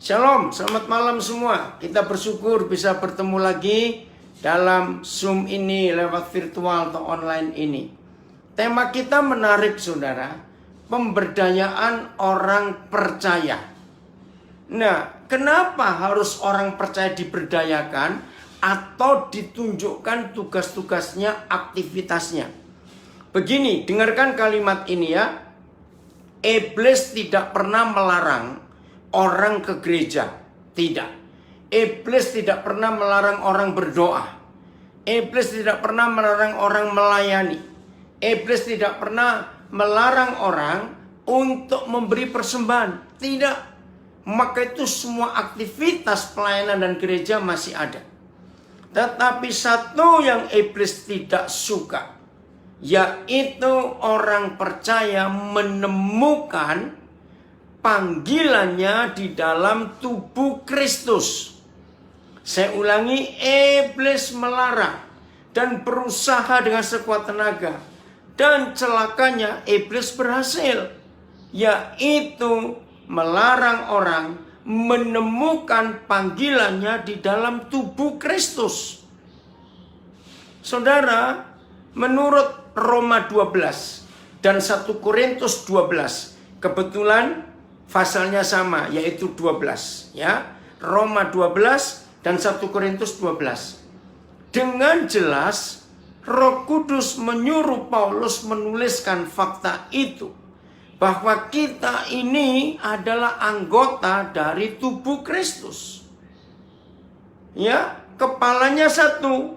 Shalom, selamat malam semua. Kita bersyukur bisa bertemu lagi dalam Zoom ini lewat virtual atau online ini. Tema kita menarik saudara, pemberdayaan orang percaya. Nah, kenapa harus orang percaya diberdayakan atau ditunjukkan tugas-tugasnya, aktivitasnya? Begini, dengarkan kalimat ini ya. Iblis tidak pernah melarang orang ke gereja, tidak. Iblis tidak pernah melarang orang berdoa. Iblis tidak pernah melarang orang melayani. Iblis tidak pernah melarang orang untuk memberi persembahan, tidak. Maka itu semua aktivitas pelayanan dan gereja masih ada. Tetapi satu yang iblis tidak suka, yaitu orang percaya menemukan panggilannya di dalam tubuh Kristus. Saya ulangi, iblis melarang dan berusaha dengan sekuat tenaga. Dan celakanya iblis berhasil, yaitu melarang orang menemukan panggilannya di dalam tubuh Kristus. Saudara, menurut Roma 12 dan 1 Korintus 12, kebetulan pasalnya sama, yaitu 12 ya. Roma 12 dan 1 Korintus 12. Dengan jelas Roh Kudus menyuruh Paulus menuliskan fakta itu, bahwa kita ini adalah anggota dari tubuh Kristus. Ya, kepalanya satu,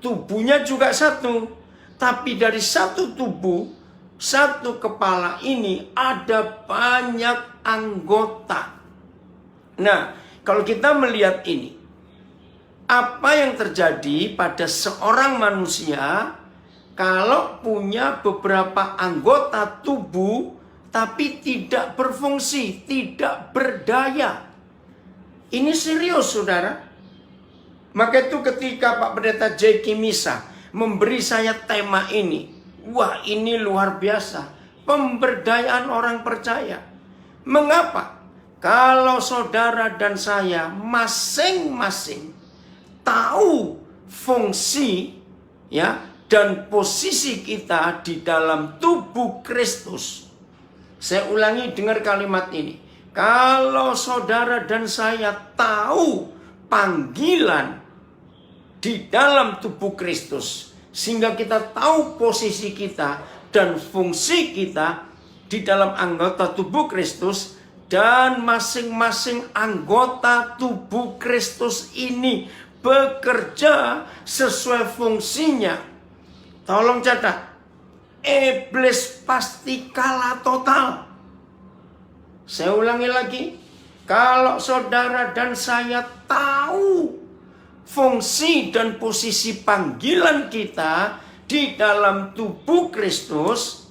tubuhnya juga satu. Tapi dari satu tubuh, satu kepala ini ada banyak anggota. Nah, kalau kita melihat ini, apa yang terjadi pada seorang manusia kalau punya beberapa anggota tubuh tapi tidak berfungsi, tidak berdaya? Ini serius saudara. Maka itu ketika Pak Pendeta J.K. Misa memberi saya tema ini, wah, ini luar biasa. Pemberdayaan orang percaya. Mengapa? Kalau saudara dan saya masing-masing tahu fungsi ya dan posisi kita di dalam tubuh Kristus. Saya ulangi, dengar kalimat ini. Kalau saudara dan saya tahu panggilan di dalam tubuh Kristus, sehingga kita tahu posisi kita dan fungsi kita di dalam anggota tubuh Kristus, dan masing-masing anggota tubuh Kristus ini bekerja sesuai fungsinya. Tolong catat, iblis pasti kalah total. Saya ulangi lagi, kalau saudara dan saya tahu fungsi dan posisi panggilan kita di dalam tubuh Kristus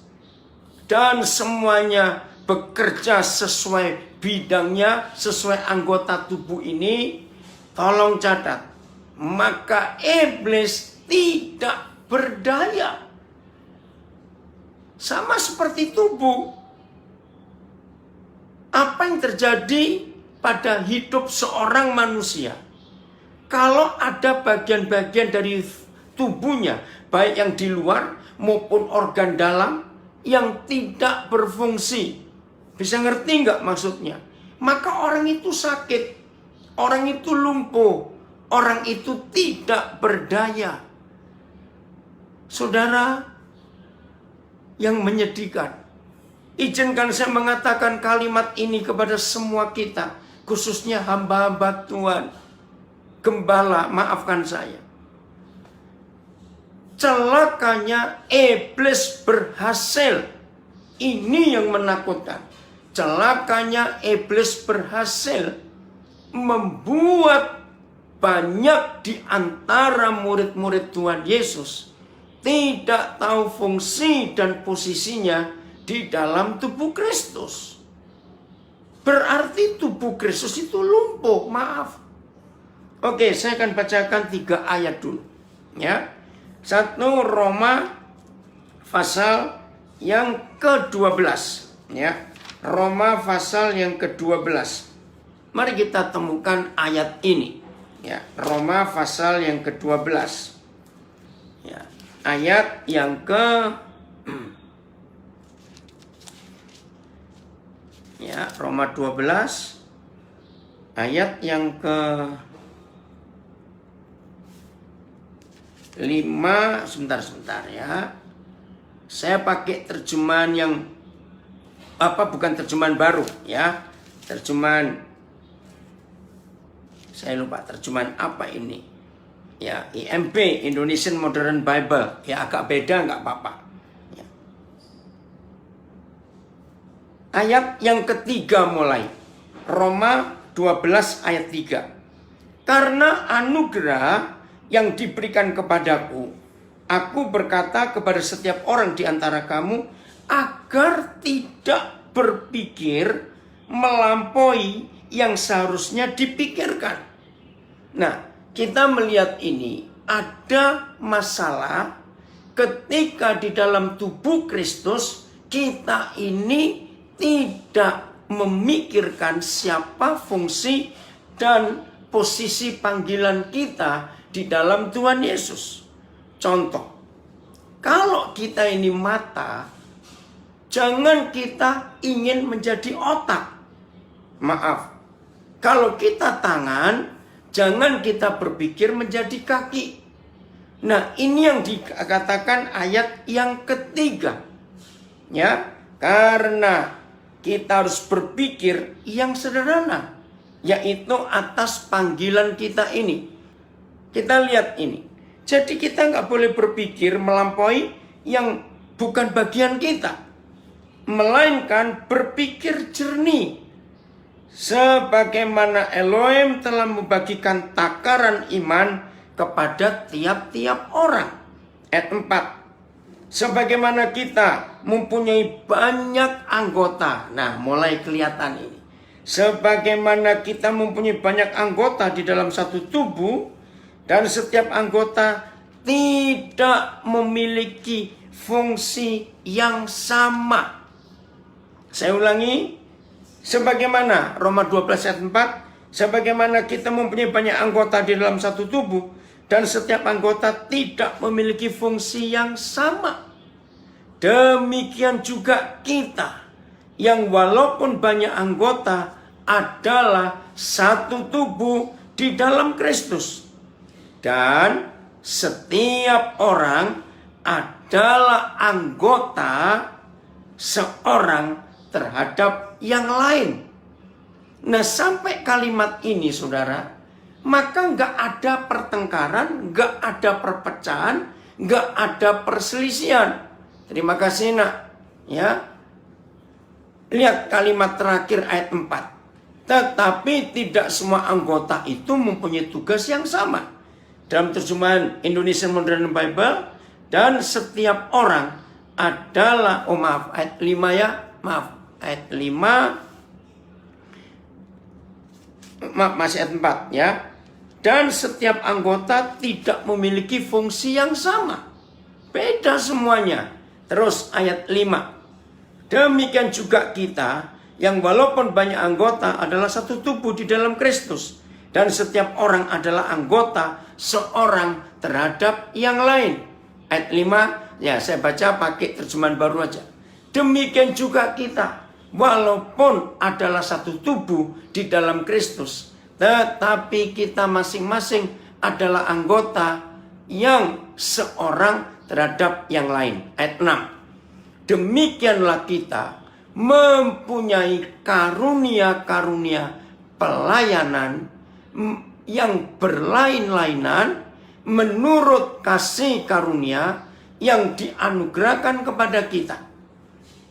dan semuanya bekerja sesuai bidangnya, sesuai anggota tubuh ini, tolong catat, maka iblis tidak berdaya. Sama seperti tubuh. Apa yang terjadi pada hidup seorang manusia? Kalau ada bagian-bagian dari tubuhnya, baik yang di luar maupun organ dalam, yang tidak berfungsi, bisa ngerti nggak maksudnya? Maka orang itu sakit, orang itu lumpuh, orang itu tidak berdaya. Saudara, yang menyedihkan, izinkan saya mengatakan kalimat ini kepada semua kita, khususnya hamba-hamba Tuhan. Gembala, maafkan saya. Celakanya iblis berhasil. Ini yang menakutkan. Celakanya iblis berhasil membuat banyak di antara murid-murid Tuhan Yesus tidak tahu fungsi dan posisinya di dalam tubuh Kristus. Berarti tubuh Kristus itu lumpuh, maaf. Oke, saya akan bacakan 3 ayat dulu. Ya. 1 Roma pasal yang ke-12. Ya. Roma pasal yang ke-12. Mari kita temukan ayat ini. Ya, Roma pasal yang ke-12. Ya, ayat yang ya, Roma 12 ayat yang ke-5. Sebentar ya. Saya pakai terjemahan yang bukan terjemahan baru ya. Saya lupa terjemahan apa ini. Ya, IMB, Indonesian Modern Bible. Ya, agak beda, nggak apa-apa. Ya. Ayat yang ketiga mulai. Roma 12 ayat 3. Karena anugerah yang diberikan kepadaku, aku berkata kepada setiap orang di antara kamu, agar tidak berpikir melampaui yang seharusnya dipikirkan. Nah, kita melihat ini ada masalah ketika di dalam tubuh Kristus kita ini tidak memikirkan siapa fungsi dan posisi panggilan kita di dalam Tuhan Yesus. Contoh, kalau kita ini mata, jangan kita ingin menjadi otak. Maaf, kalau kita tangan, jangan kita berpikir menjadi kaki. Nah, ini yang dikatakan ayat yang ketiga. Ya, karena kita harus berpikir yang sederhana, yaitu atas panggilan kita ini. Kita lihat ini. Jadi kita nggak boleh berpikir melampaui yang bukan bagian kita, melainkan berpikir jernih. Sebagaimana Elohim telah membagikan takaran iman kepada tiap-tiap orang. Ayat 4. Sebagaimana kita mempunyai banyak anggota. Nah, mulai kelihatan ini. Sebagaimana kita mempunyai banyak anggota di dalam satu tubuh, dan setiap anggota tidak memiliki fungsi yang sama. Saya ulangi. Sebagaimana Roma 12 ayat 4, sebagaimana kita mempunyai banyak anggota di dalam satu tubuh, dan setiap anggota tidak memiliki fungsi yang sama. Demikian juga kita, yang walaupun banyak anggota, adalah satu tubuh di dalam Kristus. Dan setiap orang adalah anggota seorang terhadap yang lain. Nah, sampai kalimat ini saudara, maka nggak ada pertengkaran, nggak ada perpecahan, nggak ada perselisihan. Terima kasih nak. Ya, lihat kalimat terakhir ayat 4. Tetapi tidak semua anggota itu mempunyai tugas yang sama. Dalam terjemahan Indonesian Modern Bible, dan setiap orang adalah, ayat 5 ya, ayat 5, masih ayat 4 ya. Dan setiap anggota tidak memiliki fungsi yang sama. Beda semuanya. Terus ayat 5. Demikian juga kita, yang walaupun banyak anggota adalah satu tubuh di dalam Kristus. Dan setiap orang adalah anggota seorang terhadap yang lain. Ayat 5, ya saya baca pakai terjemahan baru aja. Demikian juga kita, walaupun adalah satu tubuh di dalam Kristus, tetapi kita masing-masing adalah anggota yang seorang terhadap yang lain. Ayat 6. Demikianlah kita mempunyai karunia-karunia pelayanan yang berlain-lainan menurut kasih karunia yang dianugerahkan kepada kita.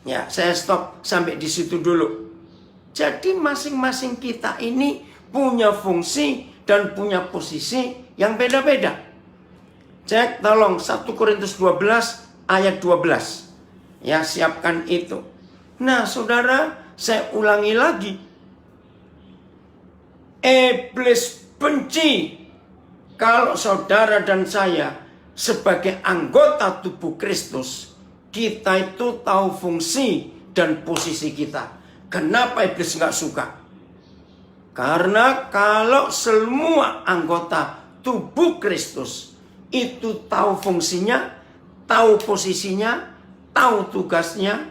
Ya, saya stop sampai di situ dulu. Jadi masing-masing kita ini punya fungsi dan punya posisi yang beda-beda. Cek tolong 1 Korintus 12 ayat 12. Ya, siapkan itu. Nah, saudara, saya ulangi lagi. Iblis benci kalau saudara dan saya sebagai anggota tubuh Kristus, kita itu tahu fungsi dan posisi kita. Kenapa iblis nggak suka? Karena kalau semua anggota tubuh Kristus itu tahu fungsinya, tahu posisinya, tahu tugasnya,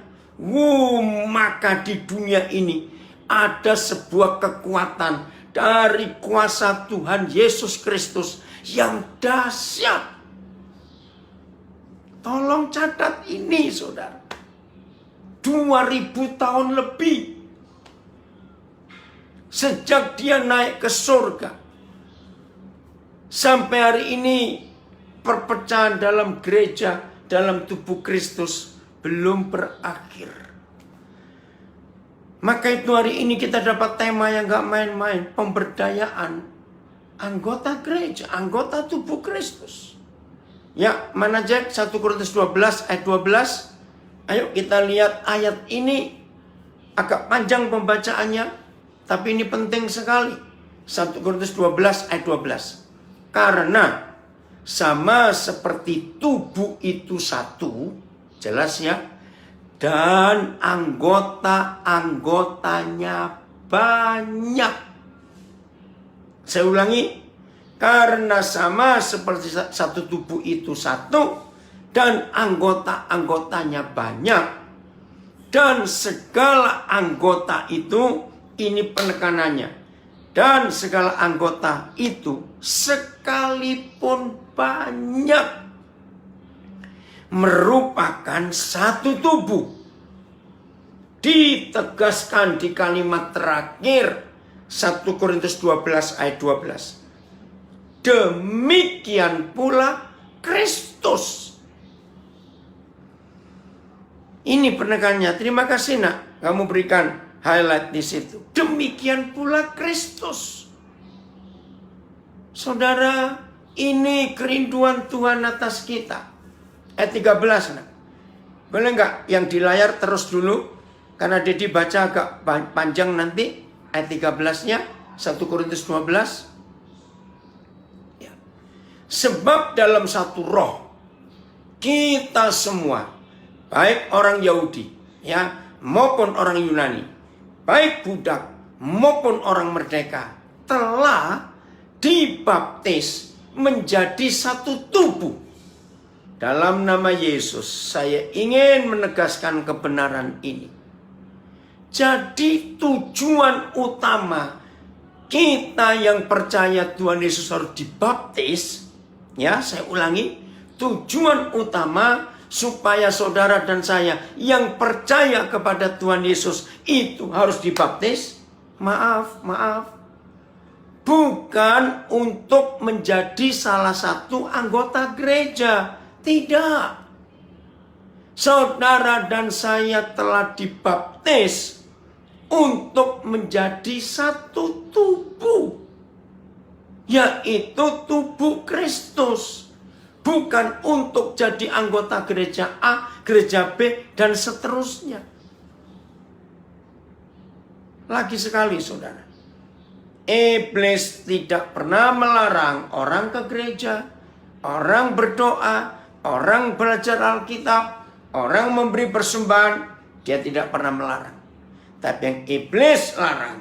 maka di dunia ini ada sebuah kekuatan dari kuasa Tuhan Yesus Kristus yang dahsyat. Tolong catat ini, saudara. 2000 tahun lebih sejak dia naik ke surga, sampai hari ini perpecahan dalam gereja, dalam tubuh Kristus belum berakhir. Maka itu hari ini kita dapat tema yang gak main-main, pemberdayaan anggota gereja, anggota tubuh Kristus. Ya, mana Jack? 1 Korintus 12 ayat 12. Ayo kita lihat ayat ini. Agak panjang pembacaannya, tapi ini penting sekali. 1 Korintus 12 ayat 12. Karena sama seperti tubuh itu satu, jelas ya, dan anggota-anggotanya banyak. Saya ulangi. Karena sama seperti satu tubuh itu satu, dan anggota-anggotanya banyak, dan segala anggota itu, ini penekanannya, dan segala anggota itu sekalipun banyak merupakan satu tubuh. Ditegaskan di kalimat terakhir 1 Korintus 12 ayat 12. Demikian pula Kristus. Ini penekanannya. Terima kasih nak, kamu berikan highlight di situ. Demikian pula Kristus. Saudara, ini kerinduan Tuhan atas kita. Ayat 13 nak. Boleh nggak yang di layar terus dulu? Karena Dedi baca agak panjang nanti. Ayat 13-nya 1 Korintus 12. Sebab dalam satu roh kita semua, baik orang Yahudi ya maupun orang Yunani, baik budak maupun orang merdeka, telah dibaptis menjadi satu tubuh dalam nama Yesus. Saya ingin menegaskan kebenaran ini. Jadi tujuan utama kita yang percaya Tuhan Yesus harus dibaptis. Ya, saya ulangi, tujuan utama supaya saudara dan saya yang percaya kepada Tuhan Yesus itu harus dibaptis. Maaf, bukan untuk menjadi salah satu anggota gereja. Tidak. Saudara dan saya telah dibaptis untuk menjadi satu tubuh, yaitu tubuh Kristus. Bukan untuk jadi anggota gereja A, gereja B, dan seterusnya. Lagi sekali saudara, iblis tidak pernah melarang orang ke gereja, orang berdoa, orang belajar Alkitab, orang memberi persembahan. Dia tidak pernah melarang. Tapi yang iblis larang,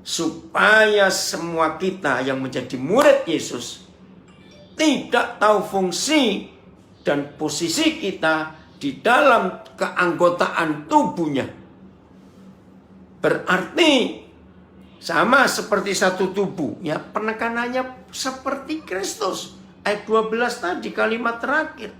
supaya semua kita yang menjadi murid Yesus tidak tahu fungsi dan posisi kita di dalam keanggotaan tubuhnya. Berarti sama seperti satu tubuh. Ya, penekanannya seperti Kristus. Ayat 12 tadi kalimat terakhir.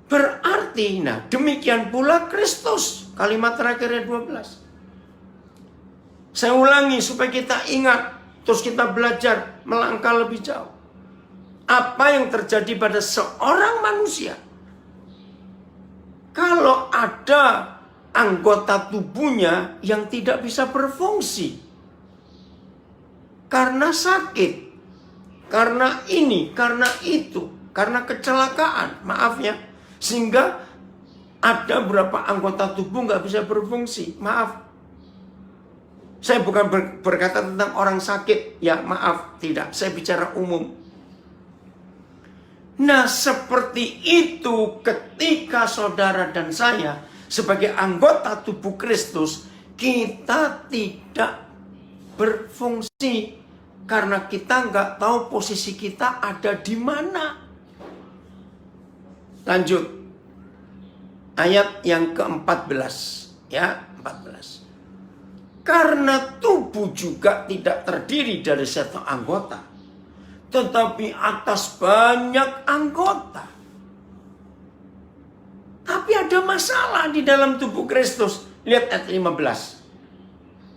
Berarti, nah demikian pula Kristus. Kalimat terakhir ayat 12. Saya ulangi supaya kita ingat, terus kita belajar melangkah lebih jauh. Apa yang terjadi pada seorang manusia kalau ada anggota tubuhnya yang tidak bisa berfungsi karena sakit, karena ini, karena itu, karena kecelakaan, maaf ya, sehingga ada beberapa anggota tubuh nggak bisa berfungsi. Maaf, saya bukan berkata tentang orang sakit, ya maaf, tidak. Saya bicara umum. Nah, seperti itu ketika saudara dan saya sebagai anggota tubuh Kristus, kita tidak berfungsi karena kita nggak tahu posisi kita ada di mana. Lanjut. Ayat yang ke-14. Ya, 14. Karena tubuh juga tidak terdiri dari satu anggota, tetapi atas banyak anggota. Tapi ada masalah di dalam tubuh Kristus. Lihat ayat 15.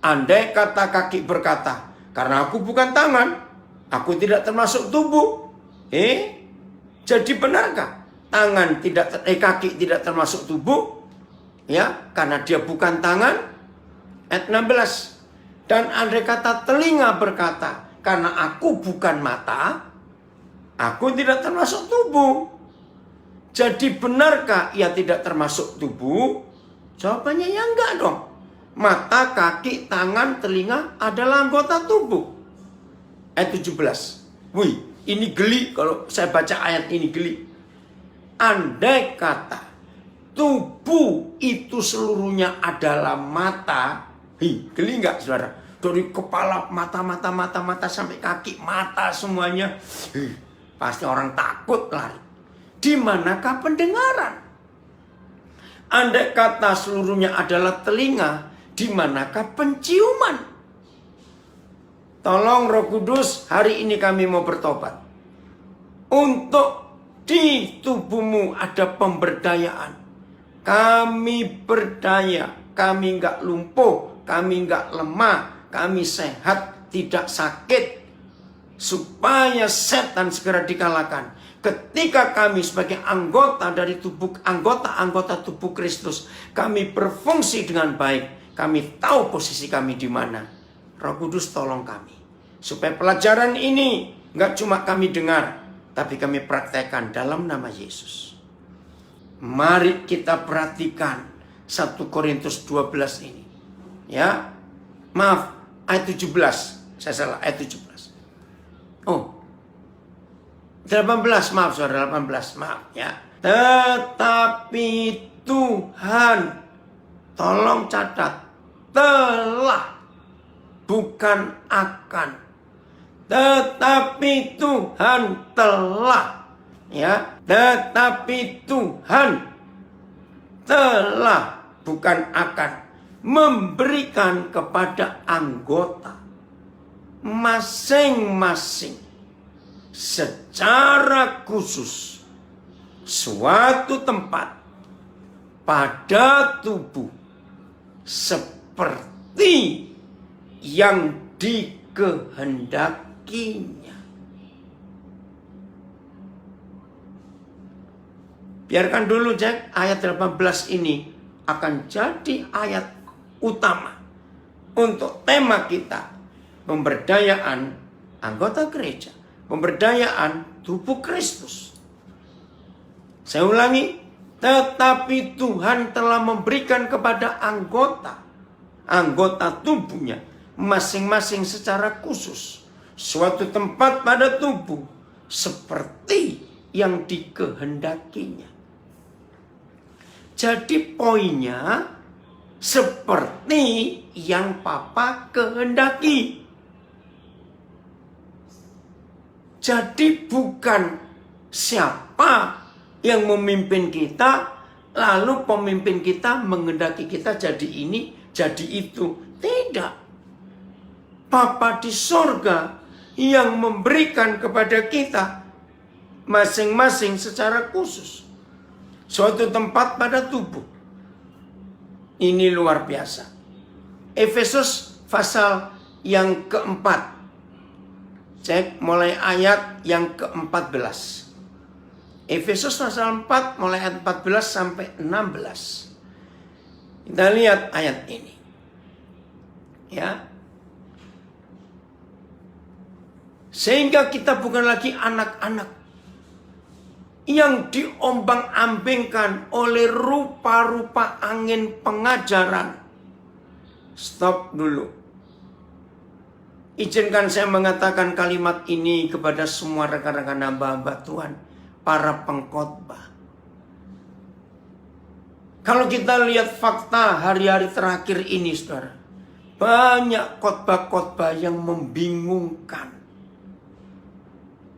Andai kata kaki berkata, karena aku bukan tangan, aku tidak termasuk tubuh. Jadi benarkah kaki tidak termasuk tubuh? Ya, karena dia bukan tangan. Ayat 16. Dan andai kata telinga berkata, karena aku bukan mata, aku tidak termasuk tubuh. Jadi benarkah ia tidak termasuk tubuh? Jawabannya ya enggak dong. Mata, kaki, tangan, telinga adalah anggota tubuh. Ayat 17. Wih, ini geli kalau saya baca ayat ini geli. Andai kata tubuh itu seluruhnya adalah mata. Geli nggak saudara? Dari kepala, mata sampai kaki, mata semuanya. Pasti orang takut lari. Di manakah pendengaran? Andai kata seluruhnya adalah telinga, di manakah penciuman? Tolong Roh Kudus, hari ini kami mau bertobat. Untuk di tubuhmu ada pemberdayaan. Kami berdaya, kami nggak lumpuh, kami nggak lemah, kami sehat, tidak sakit. Supaya setan segera dikalahkan. Ketika kami sebagai anggota dari tubuh, anggota tubuh Kristus, kami berfungsi dengan baik. Kami tahu posisi kami di mana. Roh Kudus tolong kami. Supaya pelajaran ini nggak cuma kami dengar, tapi kami praktekkan dalam nama Yesus. Mari kita perhatikan 1 Korintus 12 ini. Ya, maaf, ayat 17. Saya salah, ayat 17. Oh, 18, maaf saudara, 18, maaf ya. Tetapi Tuhan, tolong catat, telah, bukan akan. Tetapi Tuhan telah, ya. Tetapi Tuhan telah, bukan akan, memberikan kepada anggota masing-masing secara khusus suatu tempat pada tubuh seperti yang dikehendakinya. Biarkan dulu Jack, ayat 18 ini akan jadi ayat utama untuk tema kita, pemberdayaan anggota gereja. Pemberdayaan tubuh Kristus. Saya ulangi. Tetapi Tuhan telah memberikan kepada anggota tubuhnya masing-masing secara khusus suatu tempat pada tubuh seperti yang dikehendakinya. Jadi poinnya seperti yang Papa kehendaki. Jadi bukan siapa yang memimpin kita, lalu pemimpin kita menghendaki kita jadi ini, jadi itu. Tidak. Bapa di sorga yang memberikan kepada kita masing-masing secara khusus suatu tempat pada tubuh. Ini luar biasa. Efesus pasal yang keempat. Cek mulai ayat yang ke-14. Efesus pasal 4 mulai ayat 14 sampai 16. Kita lihat ayat ini. Ya. Sehingga kita bukan lagi anak-anak yang diombang-ambingkan oleh rupa-rupa angin pengajaran. Stop dulu. Izinkan saya mengatakan kalimat ini kepada semua rekan-rekan hamba-hamba Tuhan, para pengkhotbah. Kalau kita lihat fakta hari-hari terakhir ini, saudara, banyak khotbah-khotbah yang membingungkan.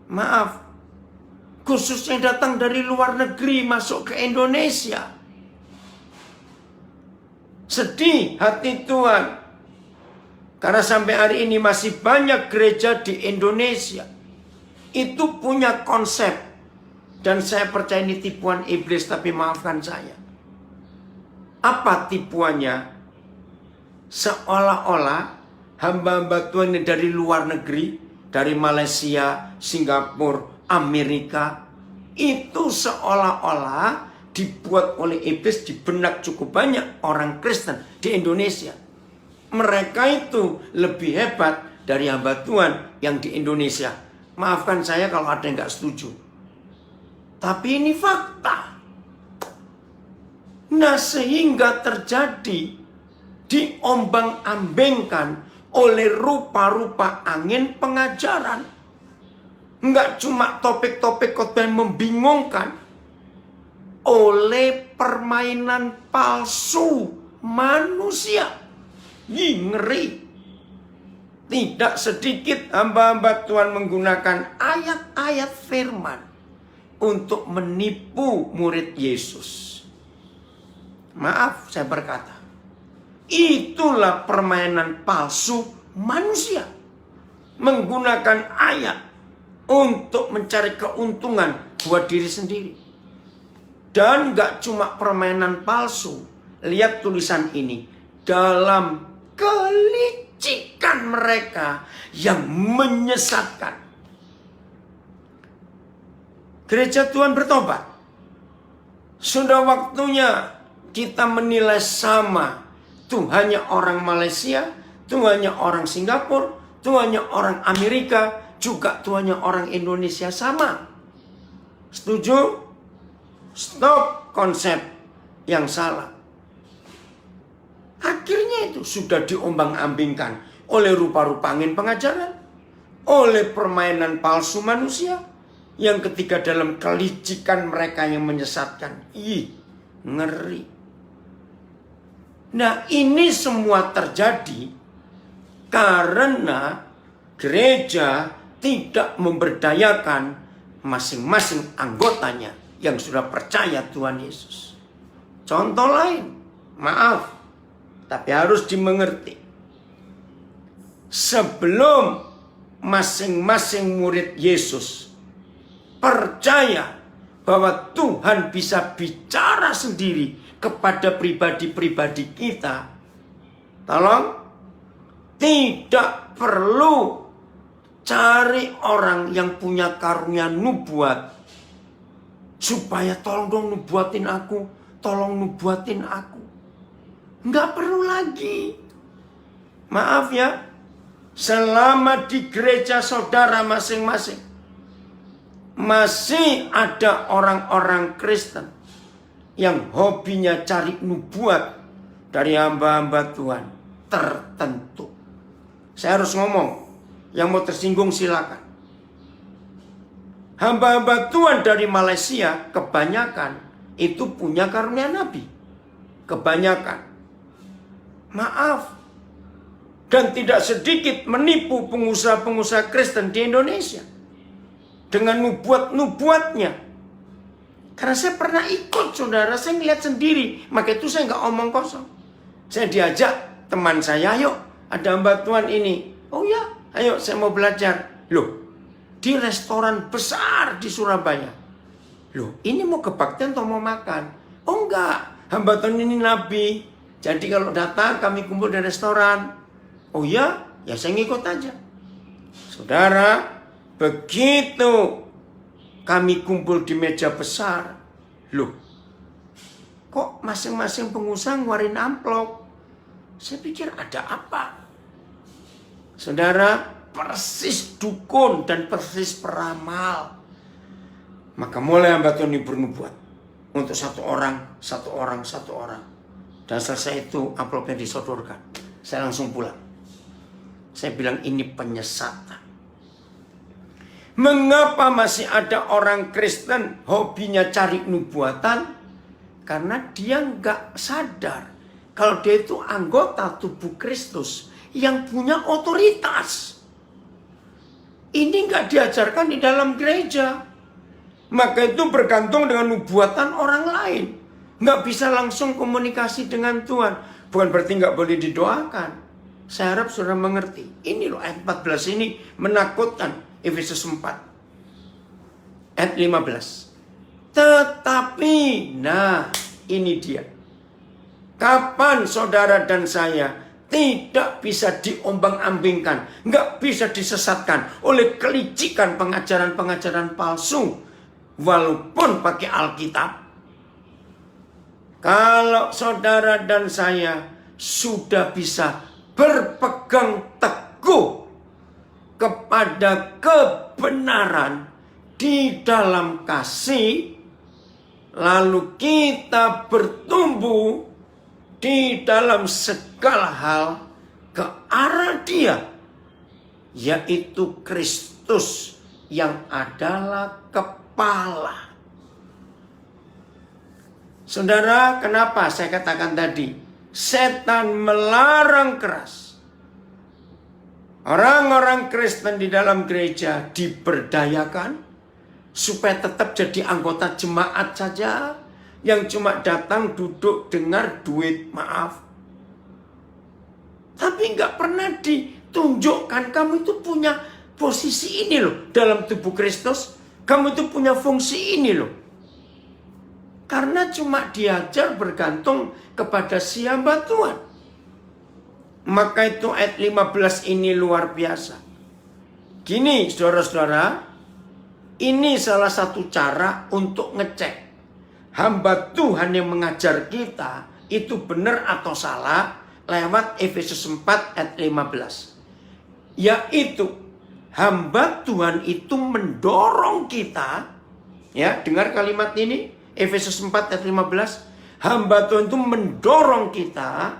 Maaf, khususnya datang dari luar negeri masuk ke Indonesia. Sedih hati Tuhan. Karena sampai hari ini masih banyak gereja di Indonesia itu punya konsep. Dan saya percaya ini tipuan iblis, tapi maafkan saya. Apa tipuannya? Seolah-olah hamba-hamba Tuhan yang dari luar negeri, dari Malaysia, Singapura, Amerika, itu seolah-olah dibuat oleh iblis di benak cukup banyak orang Kristen di Indonesia. Mereka itu lebih hebat dari hamba Tuhan yang di Indonesia. Maafkan saya kalau ada yang gak setuju. Tapi ini fakta. Nah, sehingga terjadi diombang-ambingkan oleh rupa-rupa angin pengajaran. Enggak cuma topik-topik khotbah yang membingungkan, oleh permainan palsu manusia. Ngeri. Tidak sedikit hamba-hamba Tuhan menggunakan ayat-ayat firman untuk menipu murid Yesus. Maaf, saya berkata, itulah permainan palsu manusia. Menggunakan ayat untuk mencari keuntungan buat diri sendiri. Dan gak cuma permainan palsu. Lihat tulisan ini. Dalam kelicikan mereka yang menyesatkan. Gereja Tuhan bertobat. Sudah waktunya kita menilai sama. Tuhannya orang Malaysia, Tuhannya orang Singapura, Tuhannya orang Amerika, juga Tuhannya orang Indonesia sama. Setuju? Stop konsep yang salah. Akhirnya itu sudah diombang-ambingkan oleh rupa-rupa angin pengajaran, oleh permainan palsu manusia, yang ketiga dalam kelicikan mereka yang menyesatkan. Ih, ngeri. Nah, ini semua terjadi karena gereja tidak memberdayakan masing-masing anggotanya yang sudah percaya Tuhan Yesus. Contoh lain, maaf, tapi harus dimengerti. Sebelum masing-masing murid Yesus percaya bahwa Tuhan bisa bicara sendiri kepada pribadi-pribadi kita, tolong, tidak perlu cari orang yang punya karunia nubuat supaya tolong dong nubuatin aku, tolong nubuatin aku. Nggak perlu lagi. Maaf ya, selama di gereja saudara masing-masing masih ada orang-orang Kristen yang hobinya cari nubuat dari hamba-hamba Tuhan tertentu. Saya harus ngomong, yang mau tersinggung silakan. Hamba-hamba Tuhan dari Malaysia kebanyakan itu punya karunia nabi. Kebanyakan. Maaf. Dan tidak sedikit menipu pengusaha-pengusaha Kristen di Indonesia dengan nubuat-nubuatnya. Karena saya pernah ikut, saudara, saya ngeliat sendiri. Maka itu saya nggak omong kosong. Saya diajak teman saya, ayo ada hamba Tuhan ini. Oh ya, ayo saya mau belajar. Loh, di restoran besar di Surabaya. Loh, ini mau kebaktian atau mau makan? Oh enggak, hamba Tuhan ini nabi. Jadi kalau datang kami kumpul di restoran. Oh ya, ya saya ngikut aja. Saudara, begitu kami kumpul di meja besar. Loh, kok masing-masing pengusaha ngeluarin amplop? Saya pikir ada apa? Saudara, persis dukun dan persis peramal. Maka mulai hamba Tuhan ini bernubuat. Untuk satu orang. Dan selesai itu amplopnya disodorkan. Saya langsung pulang. Saya bilang ini penyesatan. Mengapa masih ada orang Kristen hobinya cari nubuatan? Karena dia nggak sadar kalau dia itu anggota tubuh Kristus yang punya otoritas. Ini nggak diajarkan di dalam gereja. Maka itu bergantung dengan nubuatan orang lain. Nggak bisa langsung komunikasi dengan Tuhan. Bukan berarti nggak boleh didoakan. Saya harap saudara mengerti. Ini loh ayat 14 ini menakutkan. Efesus 4. Ayat 15. Tetapi, nah ini dia. Kapan saudara dan saya tidak bisa diombang-ambingkan, nggak bisa disesatkan oleh kelicikan pengajaran-pengajaran palsu. Walaupun pakai Alkitab. Kalau saudara dan saya sudah bisa berpegang teguh kepada kebenaran di dalam kasih, lalu kita bertumbuh di dalam segala hal ke arah Dia, yaitu Kristus yang adalah kepala. Saudara, kenapa saya katakan tadi? Setan melarang keras orang-orang Kristen di dalam gereja diberdayakan supaya tetap jadi anggota jemaat saja, yang cuma datang duduk dengar duit, maaf. Tapi nggak pernah ditunjukkan kamu itu punya posisi ini loh dalam tubuh Kristus. Kamu itu punya fungsi ini loh. Karena cuma diajar bergantung kepada si hamba Tuhan. Maka itu ayat 15 ini luar biasa. Gini saudara-saudara, ini salah satu cara untuk ngecek hamba Tuhan yang mengajar kita itu benar atau salah lewat Efesus 4 ayat 15. Yaitu hamba Tuhan itu mendorong kita, ya, dengar kalimat ini, Efesus 4 ayat 15. Hamba Tuhan itu mendorong kita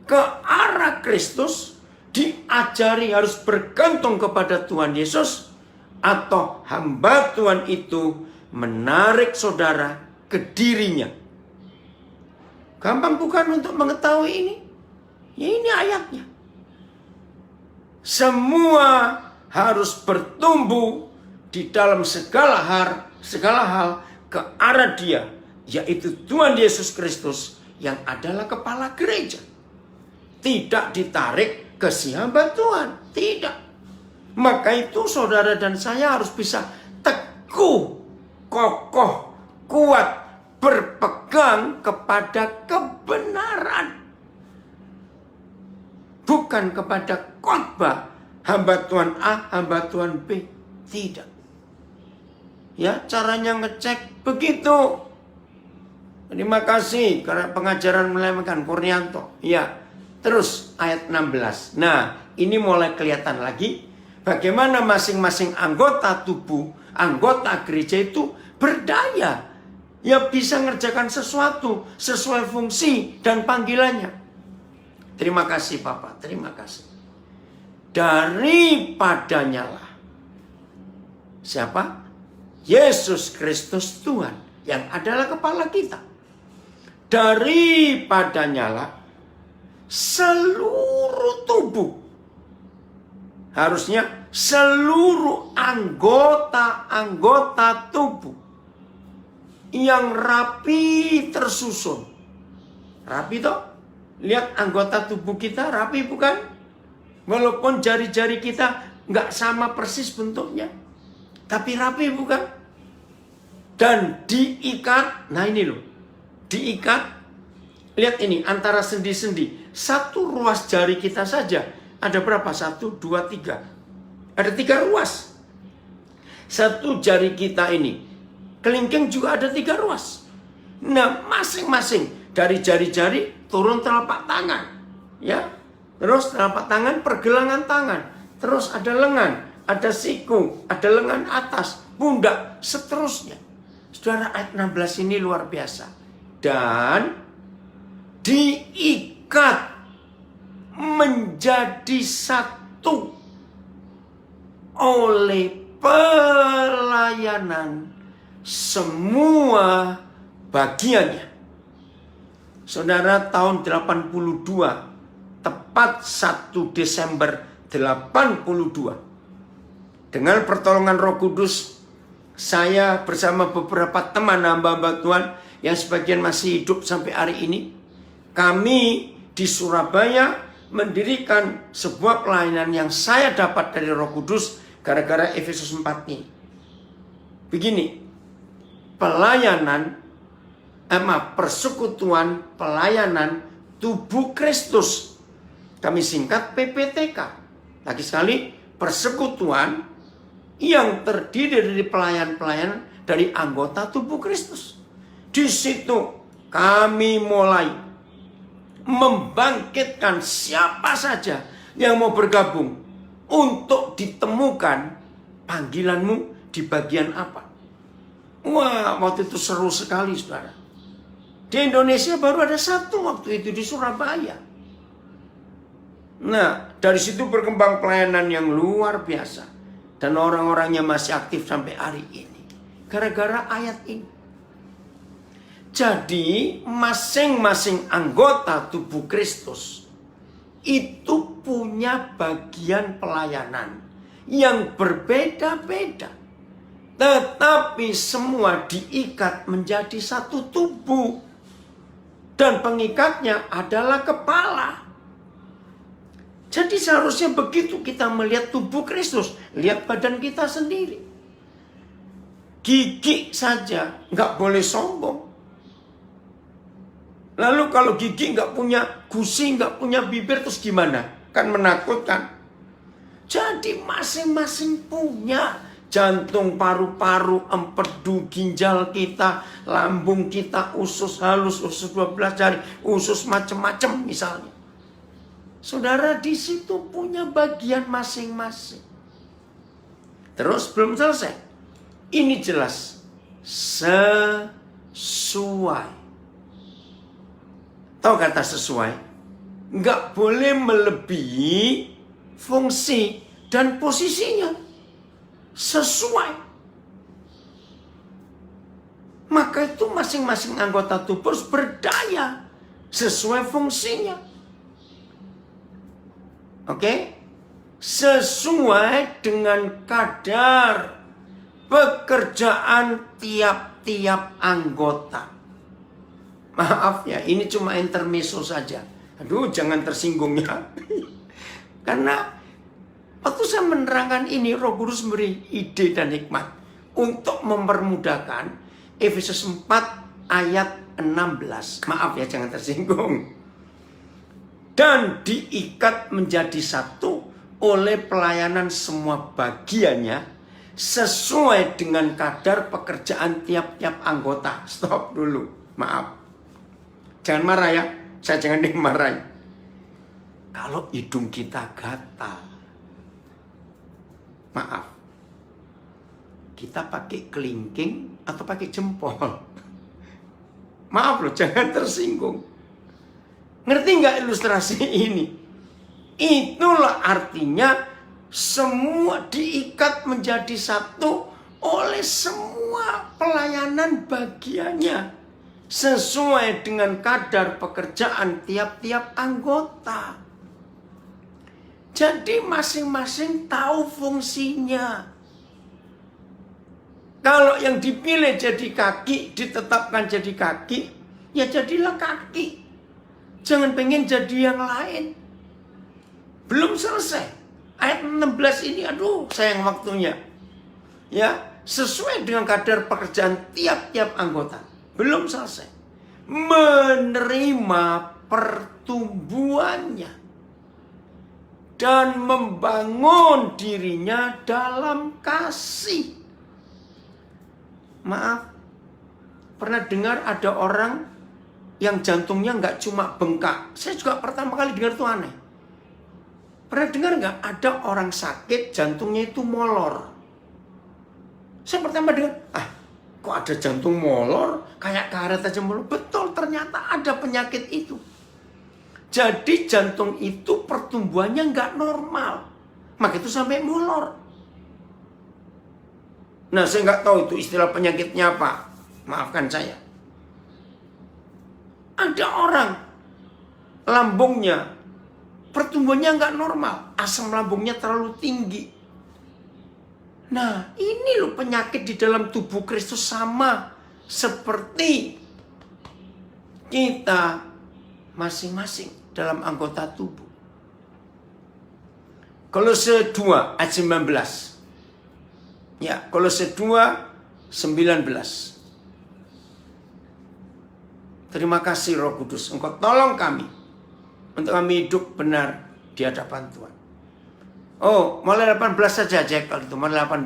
ke arah Kristus, diajari harus bergantung kepada Tuhan Yesus, atau hamba Tuhan itu menarik saudara ke dirinya. Gampang bukan untuk mengetahui ini? Ya, ini ayatnya. Semua harus bertumbuh di dalam segala hal ke arah Dia, yaitu Tuhan Yesus Kristus yang adalah kepala gereja. Tidak ditarik ke si hamba Tuhan, tidak. Maka itu saudara dan saya harus bisa teguh, kokoh, kuat, berpegang kepada kebenaran, bukan kepada khotbah hamba Tuhan A, hamba Tuhan B. Tidak. Ya, caranya ngecek begitu. Terima kasih karena pengajaran melemekan Kurnianto. Ya, terus ayat 16. Nah, ini mulai kelihatan lagi bagaimana masing-masing anggota tubuh, anggota gereja itu berdaya. Ya, bisa ngerjakan sesuatu sesuai fungsi dan panggilannya. Terima kasih Bapak, terima kasih. Daripadanya lah. Siapa? Yesus Kristus Tuhan yang adalah kepala kita. Daripadanya lah seluruh tubuh, harusnya seluruh anggota-anggota tubuh yang rapi tersusun. Rapi toh? Lihat anggota tubuh kita rapi bukan? Walaupun jari-jari kita nggak sama persis bentuknya, tapi rapi bukan? Dan diikat, nah ini loh, diikat. Lihat ini, antara sendi-sendi. Satu ruas jari kita saja, ada berapa? 1, 2, 3. Ada 3 ruas. Satu jari kita ini, kelingking juga ada 3 ruas. Nah, masing-masing dari jari-jari turun telapak tangan. Ya, terus telapak tangan, pergelangan tangan. Terus ada lengan, ada siku, ada lengan atas, pundak, seterusnya. Saudara, ayat 16 ini luar biasa. Dan diikat menjadi satu oleh pelayanan semua bagiannya. Saudara, tahun 82, tepat 1 Desember 82. Dengan pertolongan Roh Kudus, saya bersama beberapa teman hamba-hamba Tuhan yang sebagian masih hidup sampai hari ini, kami di Surabaya mendirikan sebuah pelayanan yang saya dapat dari Roh Kudus gara-gara Efesus 4 ini. Begini, persekutuan pelayanan tubuh Kristus. Kami singkat PPTK. Lagi sekali, persekutuan yang terdiri dari pelayan-pelayan dari anggota tubuh Kristus. Di situ kami mulai membangkitkan siapa saja yang mau bergabung untuk ditemukan panggilanmu di bagian apa. Wah, waktu itu seru sekali, saudara. Di Indonesia baru ada satu waktu itu di Surabaya. Nah, dari situ berkembang pelayanan yang luar biasa. Dan orang-orangnya masih aktif sampai hari ini. Gara-gara ayat ini. Jadi, masing-masing anggota tubuh Kristus itu punya bagian pelayanan yang berbeda-beda. Tetapi semua diikat menjadi satu tubuh. Dan pengikatnya adalah kepala. Jadi seharusnya begitu kita melihat tubuh Kristus. Lihat badan kita sendiri. Gigi saja nggak boleh sombong. Lalu kalau gigi nggak punya gusi, nggak punya bibir, terus gimana? Kan menakutkan. Jadi masing-masing punya. Jantung, paru-paru, empedu, ginjal kita, lambung kita, usus halus, usus 12 jari, usus macam-macam misalnya. Saudara di situ punya bagian masing-masing. Terus belum selesai. Ini jelas sesuai. Tahu kata sesuai? Nggak boleh melebihi fungsi dan posisinya. Sesuai. Maka itu masing-masing anggota tubuh harus berdaya sesuai fungsinya. Oke? Sesuai dengan kadar pekerjaan tiap-tiap anggota. Maaf ya, ini cuma intermezzo saja. Aduh, jangan tersinggung ya. Karena waktu saya menerangkan ini, Roh Kudus memberi ide dan hikmat untuk mempermudahkan Efesus 4 ayat 16. Maaf ya, jangan tersinggung. Dan diikat menjadi satu oleh pelayanan semua bagiannya sesuai dengan kadar pekerjaan tiap-tiap anggota. Stop dulu, maaf. Jangan marah ya, saya jangan dimarahi. Kalau hidung kita gatal, maaf, kita pakai kelingking atau pakai jempol? Maaf loh, jangan tersinggung. Ngerti nggak ilustrasi ini? Itulah artinya semua diikat menjadi satu oleh semua pelayanan bagiannya. Sesuai dengan kadar pekerjaan tiap-tiap anggota. Jadi masing-masing tahu fungsinya. Kalau yang dipilih jadi kaki, ditetapkan jadi kaki, ya jadilah kaki. Jangan pengen jadi yang lain. Belum selesai. Ayat 16 ini, aduh sayang waktunya. Ya, sesuai dengan kadar pekerjaan tiap-tiap anggota. Belum selesai. Menerima pertumbuhannya. Dan membangun dirinya dalam kasih. Maaf, pernah dengar ada orang yang jantungnya nggak cuma bengkak. Saya juga pertama kali dengar itu aneh. Pernah dengar nggak ada orang sakit jantungnya itu molor? Saya pertama dengar, kok ada jantung molor? Kayak karet aja molor. Betul, ternyata ada penyakit itu. Jadi jantung itu pertumbuhannya nggak normal. Maka itu sampai molor. Nah, saya nggak tahu itu istilah penyakitnya apa. Maafkan saya. Ada orang lambungnya, pertumbuhannya nggak normal, asam lambungnya terlalu tinggi. Nah, ini loh penyakit di dalam tubuh Kristus, sama seperti kita masing-masing dalam anggota tubuh. Kolose 2 ayat 19. Ya, Kolose 2 19. Terima kasih Roh Kudus, Engkau tolong kami untuk kami hidup benar di hadapan Tuhan. Oh, mulai 18 saja Jack, kalau itu mulai 18.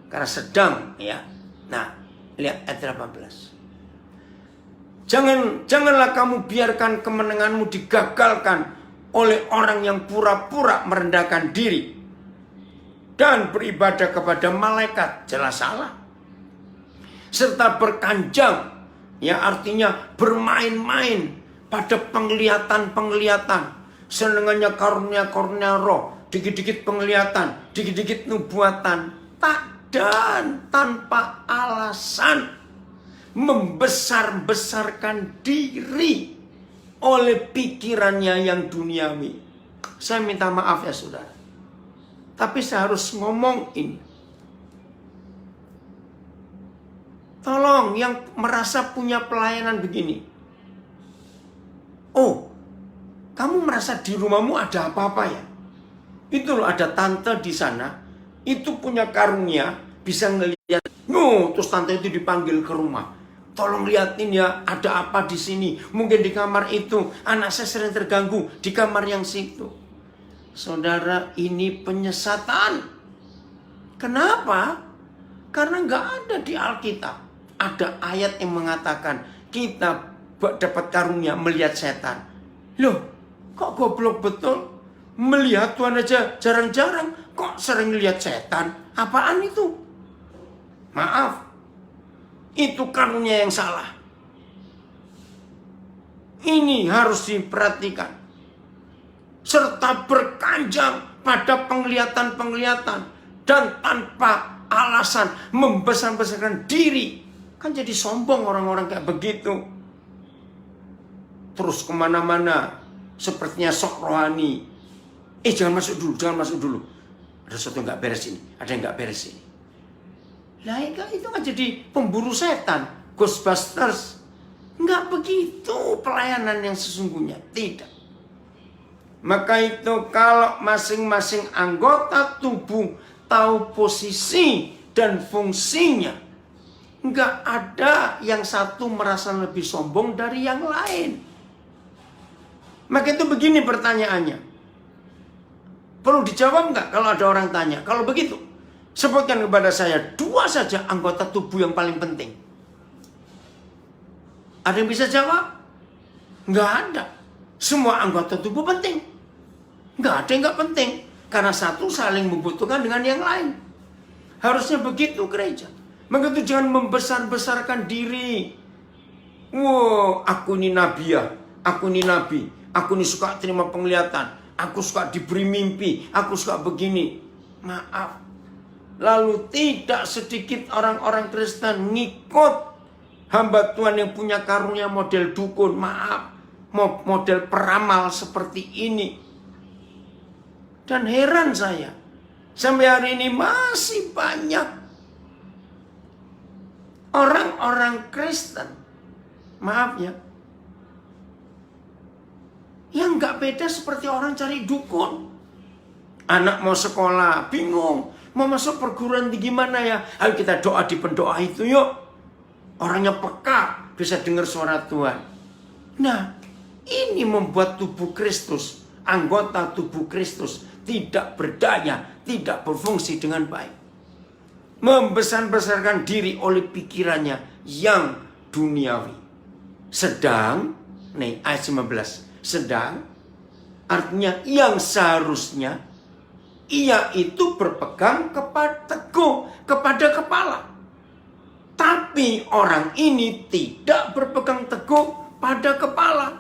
Karena sedang, ya. Nah, lihat ayat 18. Janganlah kamu biarkan kemenanganmu digagalkan oleh orang yang pura-pura merendahkan diri dan beribadah kepada malaikat, jelas salah. Serta berkanjang, ya artinya bermain-main pada penglihatan-penglihatan, senengannya karunia-karunia roh, dikit-dikit penglihatan, dikit-dikit nubuatan, tak dan tanpa alasan membesar-besarkan diri oleh pikirannya yang duniawi. Saya minta maaf ya saudara, tapi saya harus ngomong ini. Tolong yang merasa punya pelayanan begini. Oh, kamu merasa di rumahmu ada apa-apa ya? Itu loh, ada tante di sana, itu punya karunia, bisa ngelihat. Terus tante itu dipanggil ke rumah. Tolong liatin ya, ada apa di sini? Mungkin di kamar itu, anak saya sering terganggu di kamar yang situ. Saudara, ini penyesatan. Kenapa? Karena nggak ada di Alkitab. Ada ayat yang mengatakan kita dapat karunia melihat setan. Loh, kok goblok betul? Melihat Tuhan aja jarang-jarang, kok sering lihat setan? Apaan itu? Maaf, itu karunia yang salah. Ini harus diperhatikan. Serta berkanjang pada penglihatan-penglihatan dan tanpa alasan membesar-besarkan diri. Kan jadi sombong orang-orang kayak begitu. Terus kemana-mana sepertinya sok rohani. Jangan masuk dulu, jangan masuk dulu. Ada sesuatu nggak beres ini, ada yang nggak beres ini. Lah itu kan jadi pemburu setan, Ghostbusters. Nggak begitu pelayanan yang sesungguhnya, tidak. Maka itu kalau masing-masing anggota tubuh tahu posisi dan fungsinya, nggak ada yang satu merasa lebih sombong dari yang lain. Maka itu begini pertanyaannya. Perlu dijawab nggak kalau ada orang tanya? Kalau begitu, sebutkan kepada saya 2 saja anggota tubuh yang paling penting. Ada yang bisa jawab? Nggak ada. Semua anggota tubuh penting. Nggak ada yang nggak penting. Karena satu saling membutuhkan dengan yang lain. Harusnya begitu gereja. Maka itu jangan membesar-besarkan diri. Wow, aku ini nabi ya. Aku ini nabi. Aku ini suka terima penglihatan. Aku suka diberi mimpi. Aku suka begini. Maaf. Lalu tidak sedikit orang-orang Kristen ngikut hamba Tuhan yang punya karunia model dukun. Maaf. Model peramal seperti ini. Dan heran saya. Sampai hari ini masih banyak orang-orang Kristen, maaf ya, yang nggak beda seperti orang cari dukun. Anak mau sekolah, bingung, mau masuk perguruan tinggi mana ya? Ayo kita doa di pendoa itu yuk. Orangnya peka, bisa dengar suara Tuhan. Nah, ini membuat tubuh Kristus, anggota tubuh Kristus, tidak berdaya, tidak berfungsi dengan baik. Membesar-besarkan diri oleh pikirannya yang duniawi. Sedang, nih ayat 19, sedang artinya yang seharusnya ia itu berpegang teguh kepada kepala. Tapi orang ini tidak berpegang teguh pada kepala.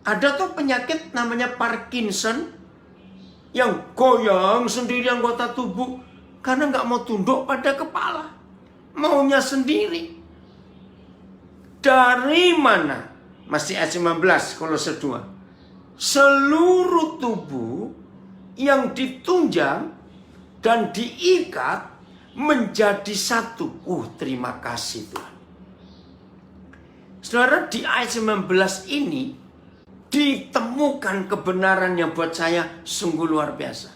Ada tuh penyakit namanya Parkinson, yang goyang sendiri anggota tubuh karena nggak mau tunduk pada kepala, maunya sendiri. Dari mana? Masih ayat 19 Kolose 2. Seluruh tubuh yang ditunjang dan diikat menjadi satu. Terima kasih Tuhan. Saudara, di ayat 19 ini ditemukan kebenaran yang buat saya sungguh luar biasa.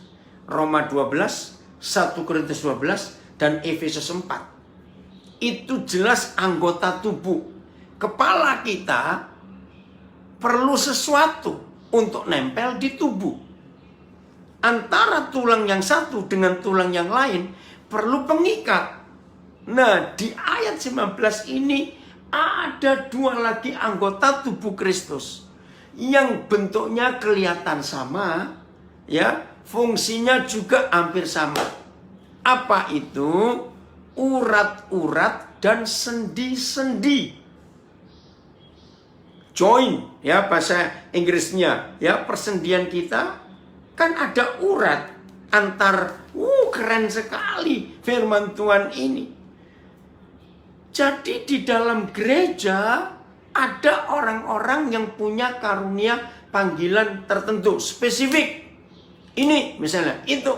Roma 12, 1 Korintus 12, dan Efesus 4. Itu jelas anggota tubuh. Kepala kita perlu sesuatu untuk nempel di tubuh. Antara tulang yang satu dengan tulang yang lain perlu pengikat. Nah, di ayat 19 ini ada dua lagi anggota tubuh Kristus yang bentuknya kelihatan sama, ya, fungsinya juga hampir sama. Apa itu? Urat-urat dan sendi-sendi. Joint, ya, bahasa Inggrisnya, ya, persendian kita kan ada urat antar. Keren sekali firman Tuhan ini. Jadi di dalam gereja ada orang-orang yang punya karunia panggilan tertentu, spesifik. Ini misalnya itu.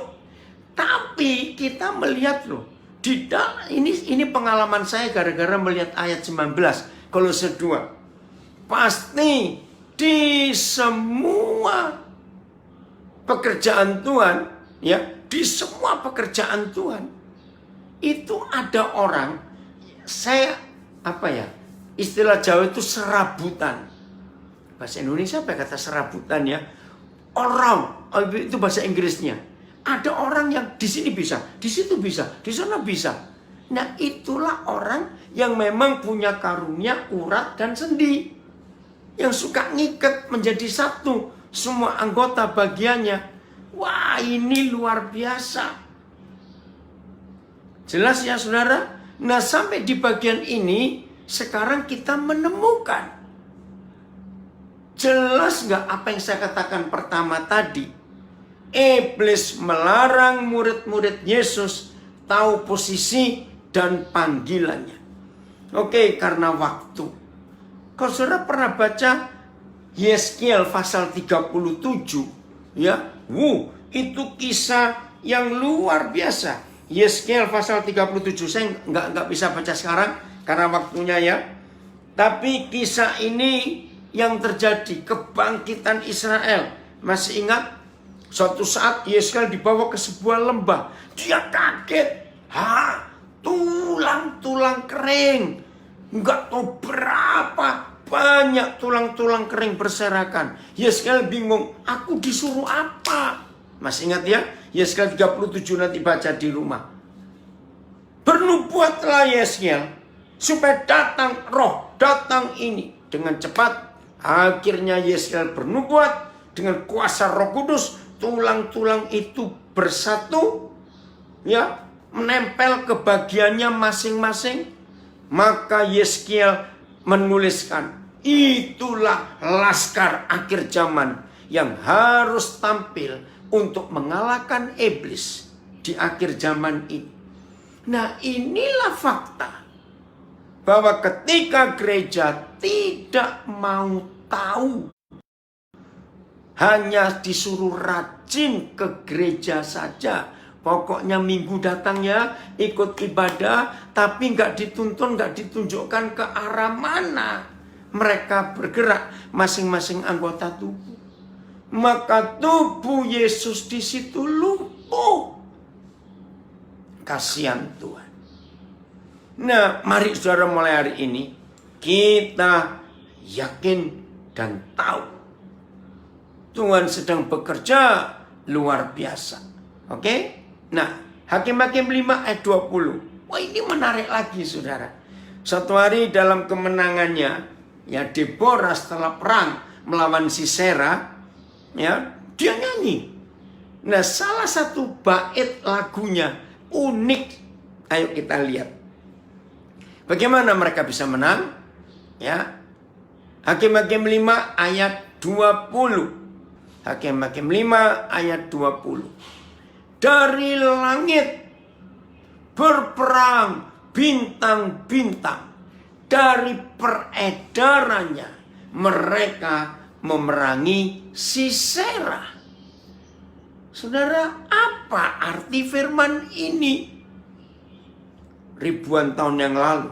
Tapi kita melihat loh, di dalam ini pengalaman saya gara-gara melihat ayat 19 Kolose 2. Pasti di semua pekerjaan Tuhan, ya, di semua pekerjaan Tuhan itu ada orang, istilah Jawa itu serabutan. Bahasa Indonesia apa kata serabutan, ya? Orang, itu bahasa Inggrisnya. Ada orang yang di sini bisa, di situ bisa, di sana bisa. Nah, itulah orang yang memang punya karunia urat dan sendi, yang suka ngikat menjadi satu semua anggota bagiannya. Wah, ini luar biasa. Jelas ya saudara? Nah, sampai di bagian ini sekarang kita menemukan. Jelas nggak apa yang saya katakan pertama tadi? Iblis melarang murid-murid Yesus tahu posisi dan panggilannya. Oke, karena waktu. Kalau saudara pernah baca Yeskiel pasal 37, ya, itu kisah yang luar biasa. Yeskiel pasal 37, saya nggak bisa baca sekarang karena waktunya, ya. Tapi kisah ini yang terjadi, kebangkitan Israel. Masih ingat? Suatu saat Yeskiel dibawa ke sebuah lembah. Dia kaget. Tulang-tulang kering. Nggak tahu berapa banyak tulang-tulang kering berserakan. Yeskiel bingung. Aku disuruh apa? Masih ingat ya? Yeskiel 37 nanti baca di rumah. Bernubuatlah Yeskiel supaya datang ini dengan cepat. Akhirnya Yeskiel bernubuat dengan kuasa Roh Kudus. Tulang-tulang itu bersatu, ya, menempel ke bagiannya masing-masing. Maka Yeskiel menuliskan, itulah laskar akhir zaman yang harus tampil untuk mengalahkan iblis di akhir zaman ini. Nah, inilah fakta bahwa ketika gereja tidak mau tahu, hanya disuruh rajin ke gereja saja. Pokoknya minggu datang ya, ikut ibadah, tapi nggak dituntun, nggak ditunjukkan ke arah mana mereka bergerak masing-masing anggota tubuh. Maka tubuh Yesus di situ lumpuh. Kasihan Tuhan. Nah, mari saudara mulai hari ini kita yakin dan tahu Tuhan sedang bekerja luar biasa. Oke? Nah, Hakim-Hakim 5 ayat 20. Wah, ini menarik lagi saudara. Suatu hari dalam kemenangannya, ya, Deborah setelah perang melawan Sisera, ya, dia nyanyi. Nah, salah satu bait lagunya unik. Ayo kita lihat. Bagaimana mereka bisa menang? Ya. Hakim-Hakim 5 ayat 20. Hakim-Hakim 5 ayat 20. Dari langit berperang bintang-bintang, dari peredarannya mereka memerangi Sisera. Saudara, apa arti firman ini? Ribuan tahun yang lalu,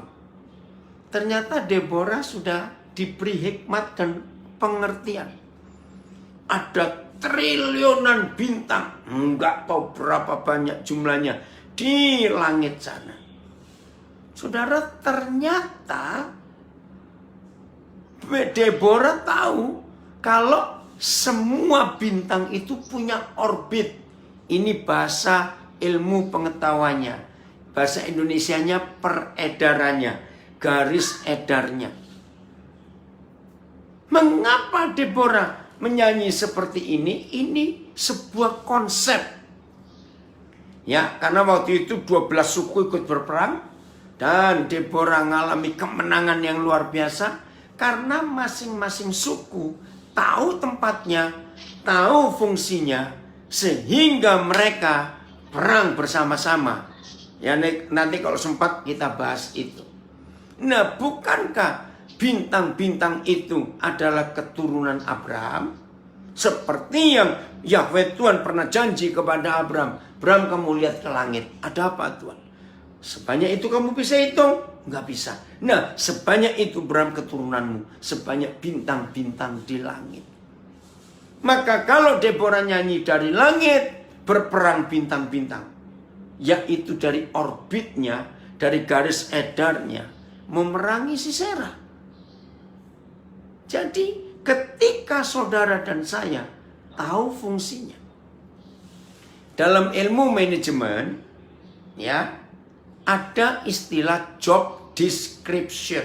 ternyata Deborah sudah diberi hikmat dan pengertian. Ada triliunan bintang, enggak tahu berapa banyak jumlahnya di langit sana. Saudara, ternyata Deborah tahu kalau semua bintang itu punya orbit. Ini bahasa ilmu pengetahuannya. Bahasa Indonesianya peredarannya, garis edarnya. Mengapa Deborah menyanyi seperti ini? Ini sebuah konsep. Ya, karena waktu itu 12 suku ikut berperang. Dan Deborah mengalami kemenangan yang luar biasa. Karena masing-masing suku tahu tempatnya, tahu fungsinya. Sehingga mereka perang bersama-sama. Ya, nanti kalau sempat kita bahas itu. Nah, bukankah bintang-bintang itu adalah keturunan Abraham? Seperti yang Yahweh Tuhan pernah janji kepada Abraham. Abraham, kamu lihat ke langit. Ada apa Tuhan? Sebanyak itu kamu bisa hitung? Nggak bisa. Nah, sebanyak itu Abraham keturunanmu. Sebanyak bintang-bintang di langit. Maka kalau Deborah nyanyi dari langit, berperang bintang-bintang. Yaitu dari orbitnya, dari garis edarnya, memerangi Sisera. Jadi ketika saudara dan saya tahu fungsinya, dalam ilmu manajemen, ya, ada istilah job description,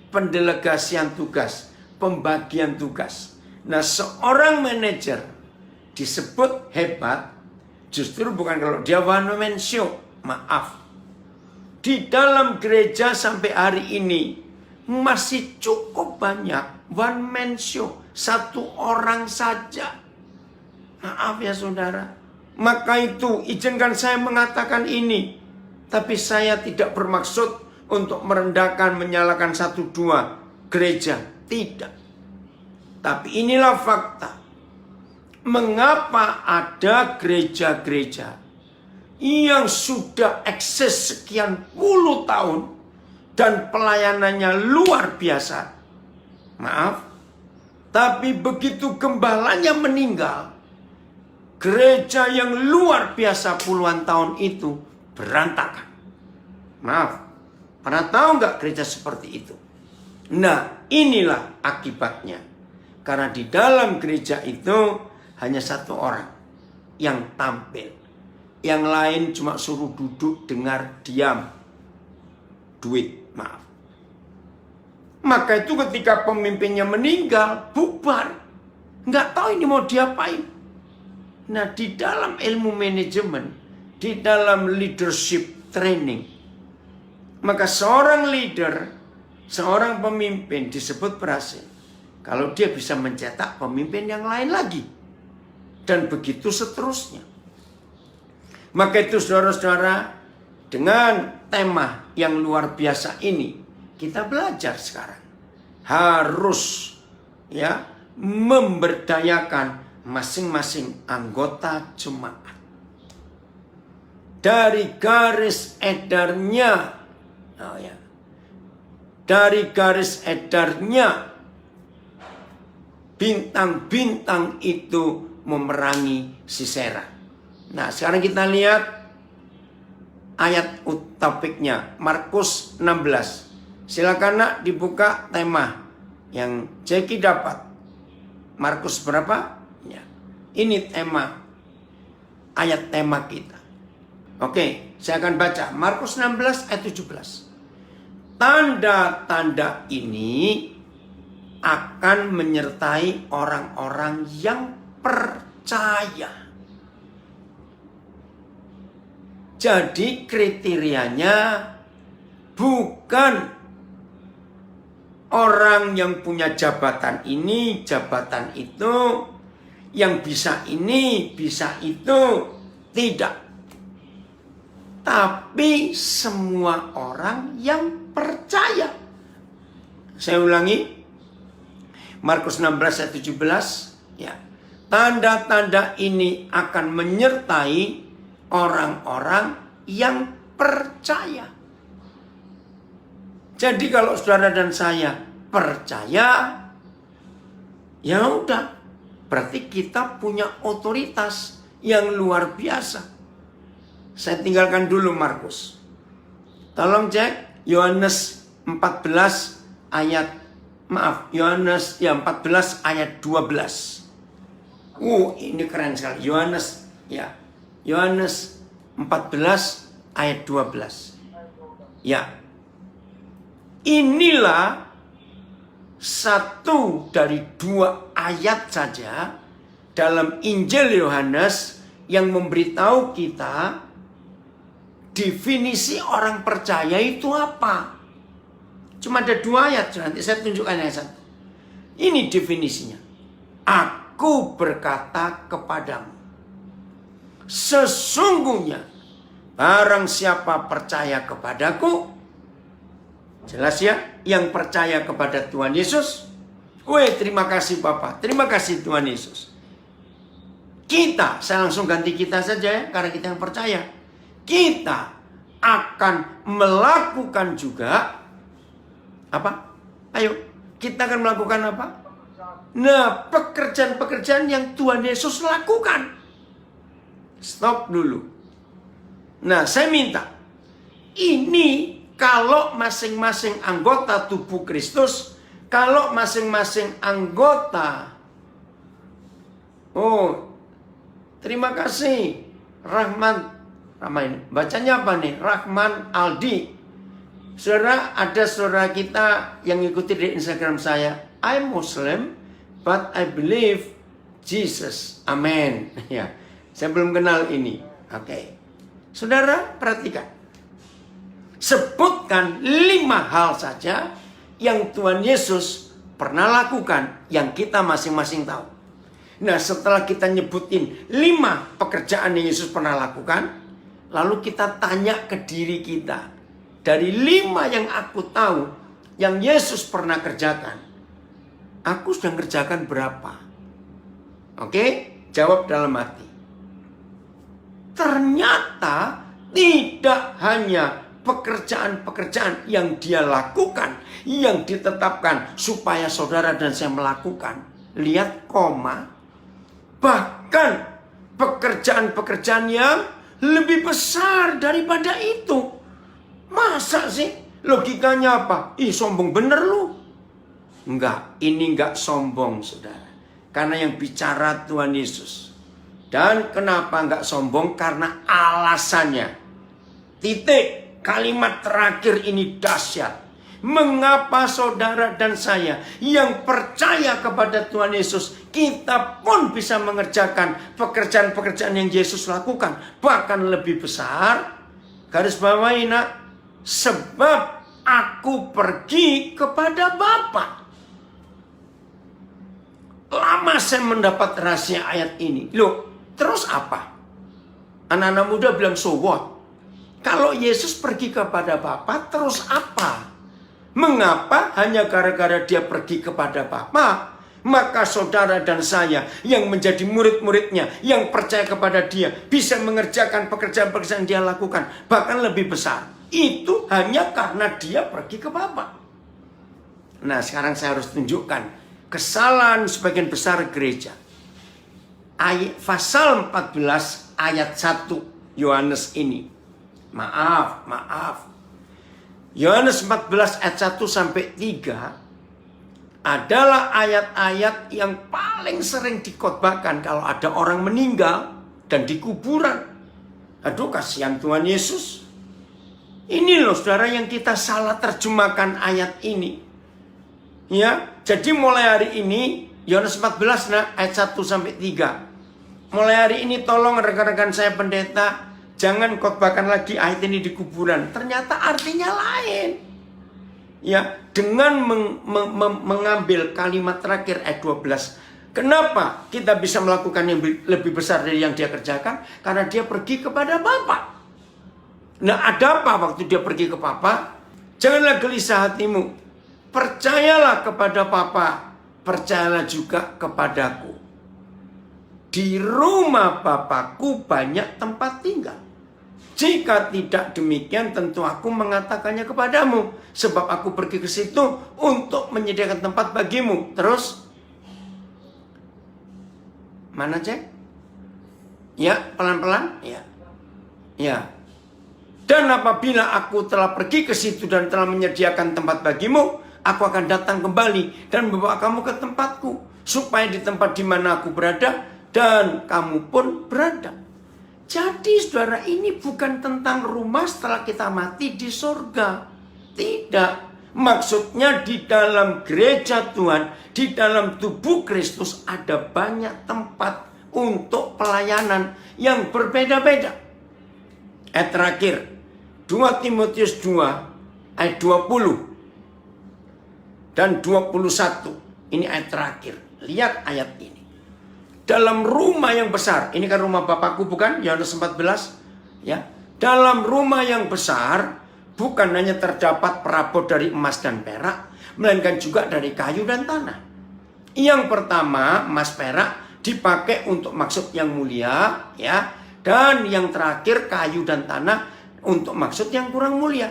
pendelegasian tugas, pembagian tugas. Nah, seorang manajer disebut hebat justru bukan kalau dia one man show. Maaf, di dalam gereja sampai hari ini masih cukup banyak one man show, satu orang saja. Maaf ya saudara. Maka itu izinkan saya mengatakan ini, tapi saya tidak bermaksud untuk merendahkan, menyalahkan satu dua gereja, tidak. Tapi inilah fakta. Mengapa ada gereja-gereja yang sudah eksis sekian puluh tahun dan pelayanannya luar biasa? Maaf, tapi begitu gembalanya meninggal, gereja yang luar biasa puluhan tahun itu berantakan. Maaf, pernah tahu nggak gereja seperti itu? Nah, inilah akibatnya. Karena di dalam gereja itu hanya satu orang yang tampil. Yang lain cuma suruh duduk, dengar, diam. Duit, maaf. Maka itu ketika pemimpinnya meninggal, bubar. Nggak tahu ini mau diapain. Nah, di dalam ilmu manajemen, di dalam leadership training, maka seorang leader, seorang pemimpin disebut berhasil kalau dia bisa mencetak pemimpin yang lain lagi. Dan begitu seterusnya. Maka itu saudara-saudara, dengan tema yang luar biasa ini, kita belajar sekarang. Harus ya memberdayakan masing-masing anggota jemaat. Dari garis edarnya, dari garis edarnya, bintang-bintang itu memerangi Sisera. Nah, sekarang kita lihat ayat topiknya, Markus 16. Silakan nak dibuka tema yang Jeki dapat. Markus berapa? Ya. Ini tema, ayat tema kita. Oke, saya akan baca. Markus 16 ayat 17. Tanda-tanda ini akan menyertai orang-orang yang percaya. Jadi kriterianya bukan orang yang punya jabatan ini, jabatan itu, yang bisa ini, bisa itu. Tidak. Tapi semua orang yang percaya. Saya ulangi. Markus 16 ayat 17. Ya. Tanda-tanda ini akan menyertai orang-orang yang percaya. Jadi kalau saudara dan saya percaya, ya udah, berarti kita punya otoritas yang luar biasa. Saya tinggalkan dulu Markus. Tolong cek Yohanes 14 ayat, Yohanes 14 ayat 12. Ini keren sekali. Yohanes 14 ayat 12. Ya. Inilah satu dari 2 ayat saja dalam Injil Yohanes yang memberitahu kita definisi orang percaya itu apa. Cuma ada 2 ayat, nanti saya tunjukkan yang satu. Ini definisinya. Aku berkata kepadamu, sesungguhnya barang siapa percaya kepadaku, jelas ya, yang percaya kepada Tuhan Yesus. Terima kasih Bapak, terima kasih Tuhan Yesus. Saya langsung ganti kita saja ya, karena kita yang percaya. Kita akan melakukan juga apa? Ayo, kita akan melakukan apa? Nah, pekerjaan-pekerjaan yang Tuhan Yesus lakukan. Stop dulu. Nah, saya minta. Ini kalau masing-masing anggota tubuh Kristus, kalau masing-masing anggota. Terima kasih. Rahman ini. Bacanya apa nih? Rahman Aldi. Saudara, ada saudara kita yang ikuti di Instagram saya. I'm Muslim, but I believe Jesus. Amin. Ya, saya belum kenal ini. Oke. Saudara, perhatikan. Sebutkan 5 hal saja yang Tuhan Yesus pernah lakukan yang kita masing-masing tahu. Nah, setelah kita nyebutin 5 pekerjaan yang Yesus pernah lakukan, lalu kita tanya ke diri kita. Dari 5 yang aku tahu yang Yesus pernah kerjakan, aku sudah kerjakan berapa? Oke? Jawab dalam hati. Ternyata tidak hanya pekerjaan-pekerjaan yang dia lakukan, yang ditetapkan supaya saudara dan saya melakukan. Lihat koma. Bahkan pekerjaan-pekerjaan yang lebih besar daripada itu. Masa sih? Logikanya apa? Sombong bener lu. Enggak, ini enggak sombong saudara. Karena yang bicara Tuhan Yesus. Dan kenapa enggak sombong? Karena alasannya. Titik. Kalimat terakhir ini dahsyat. Mengapa saudara dan saya yang percaya kepada Tuhan Yesus, kita pun bisa mengerjakan pekerjaan-pekerjaan yang Yesus lakukan. Bahkan lebih besar. Garis bawahi nak. Sebab aku pergi kepada Bapa. Lama saya mendapat rahasia ayat ini. Loh, terus apa? Anak-anak muda bilang, so what? Kalau Yesus pergi kepada Bapa, terus apa? Mengapa hanya gara-gara dia pergi kepada Bapa, maka saudara dan saya yang menjadi murid-muridnya, yang percaya kepada dia, bisa mengerjakan pekerjaan-pekerjaan dia lakukan, bahkan lebih besar. Itu hanya karena dia pergi ke Bapa. Nah, sekarang saya harus tunjukkan kesalahan sebagian besar gereja. Pasal 14 ayat 1 Yohanes ini. Maaf. Yohanes 14 ayat 1 sampai 3 adalah ayat-ayat yang paling sering dikhotbahkan kalau ada orang meninggal dan di kuburan. Aduh, kasihan Tuhan Yesus. Ini loh saudara yang kita salah terjemahkan ayat ini. Ya, jadi mulai hari ini Yohanes 14 ayat 1 sampai 3. Mulai hari ini tolong rekan-rekan saya pendeta, jangan khotbahkan lagi ayat ini di kuburan. Ternyata artinya lain. Ya, dengan mengambil kalimat terakhir ayat 12. Kenapa kita bisa melakukan yang lebih besar dari yang dia kerjakan? Karena dia pergi kepada Bapa. Nah, ada apa waktu dia pergi ke Bapa? Janganlah gelisah hatimu. percayalah kepada Papa, percayalah juga kepadaku. Di rumah Bapakku banyak tempat tinggal. Jika tidak demikian, tentu aku mengatakannya kepadamu. Sebab aku pergi ke situ untuk menyediakan tempat bagimu. Terus, mana cek? Ya, pelan-pelan. Ya. Ya. Dan apabila aku telah pergi ke situ dan telah menyediakan tempat bagimu, aku akan datang kembali dan membawa kamu ke tempatku. Supaya di tempat di mana aku berada, dan kamu pun berada. Jadi saudara, ini bukan tentang rumah setelah kita mati di surga. Tidak. Maksudnya di dalam gereja Tuhan, di dalam tubuh Kristus ada banyak tempat untuk pelayanan yang berbeda-beda. Ayat terakhir, 2 Timotius 2 ayat 20 dan 21. Ini ayat terakhir. Lihat ayat ini. Dalam rumah yang besar, ini kan rumah Bapakku bukan? Yohanes 14. Ya. Dalam rumah yang besar, bukan hanya terdapat perabot dari emas dan perak, melainkan juga dari kayu dan tanah. Yang pertama, emas perak dipakai untuk maksud yang mulia, ya. Dan yang terakhir, kayu dan tanah untuk maksud yang kurang mulia.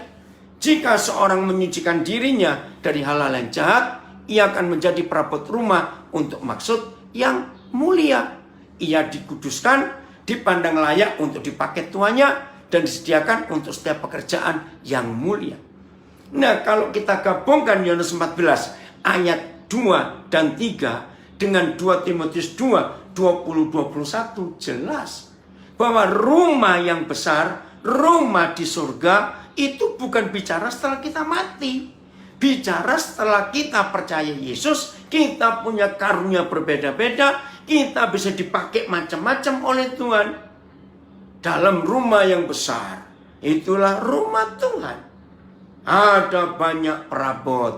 Jika seorang menyucikan dirinya dari hal-hal yang jahat, ia akan menjadi perabot rumah untuk maksud yang mulia. Ia dikuduskan, dipandang layak untuk dipakai tuannya, dan disediakan untuk setiap pekerjaan yang mulia. Nah, kalau kita gabungkan Yohanes 14 ayat 2 dan 3 dengan 2 Timotius 2 20-21, jelas bahwa rumah yang besar, rumah di surga, itu bukan bicara setelah kita mati. Bicara setelah kita percaya Yesus, kita punya karunia berbeda-beda, kita bisa dipakai macam-macam oleh Tuhan. Dalam rumah yang besar, itulah rumah Tuhan. Ada banyak perabot.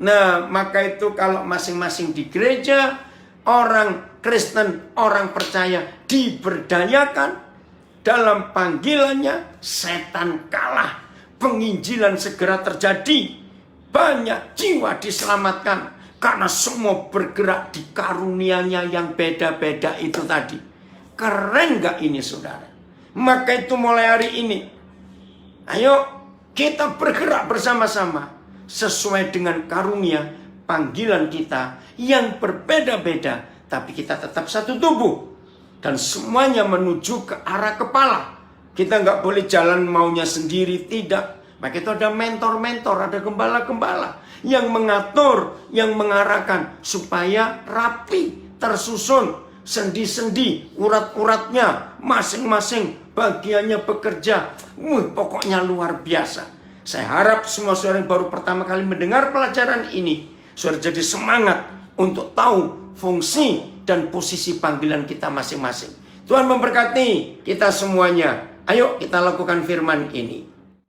Nah, maka itu kalau masing-masing di gereja, orang Kristen, orang percaya diberdayakan dalam panggilannya, setan kalah. Penginjilan segera terjadi. Banyak jiwa diselamatkan. Karena semua bergerak di karunia-Nya yang beda-beda itu tadi. Keren gak ini saudara? Maka itu mulai hari ini, ayo kita bergerak bersama-sama. Sesuai dengan karunia panggilan kita yang berbeda-beda. Tapi kita tetap satu tubuh. Dan semuanya menuju ke arah kepala. Kita nggak boleh jalan maunya sendiri, tidak. Maka itu ada mentor-mentor, ada gembala-gembala yang mengatur, yang mengarahkan supaya rapi, tersusun, sendi-sendi, urat-uratnya, masing-masing bagiannya bekerja. Pokoknya luar biasa. Saya harap semua saudara yang baru pertama kali mendengar pelajaran ini, saudara jadi semangat untuk tahu fungsi dan posisi panggilan kita masing-masing. Tuhan memberkati kita semuanya. Ayo kita lakukan firman ini.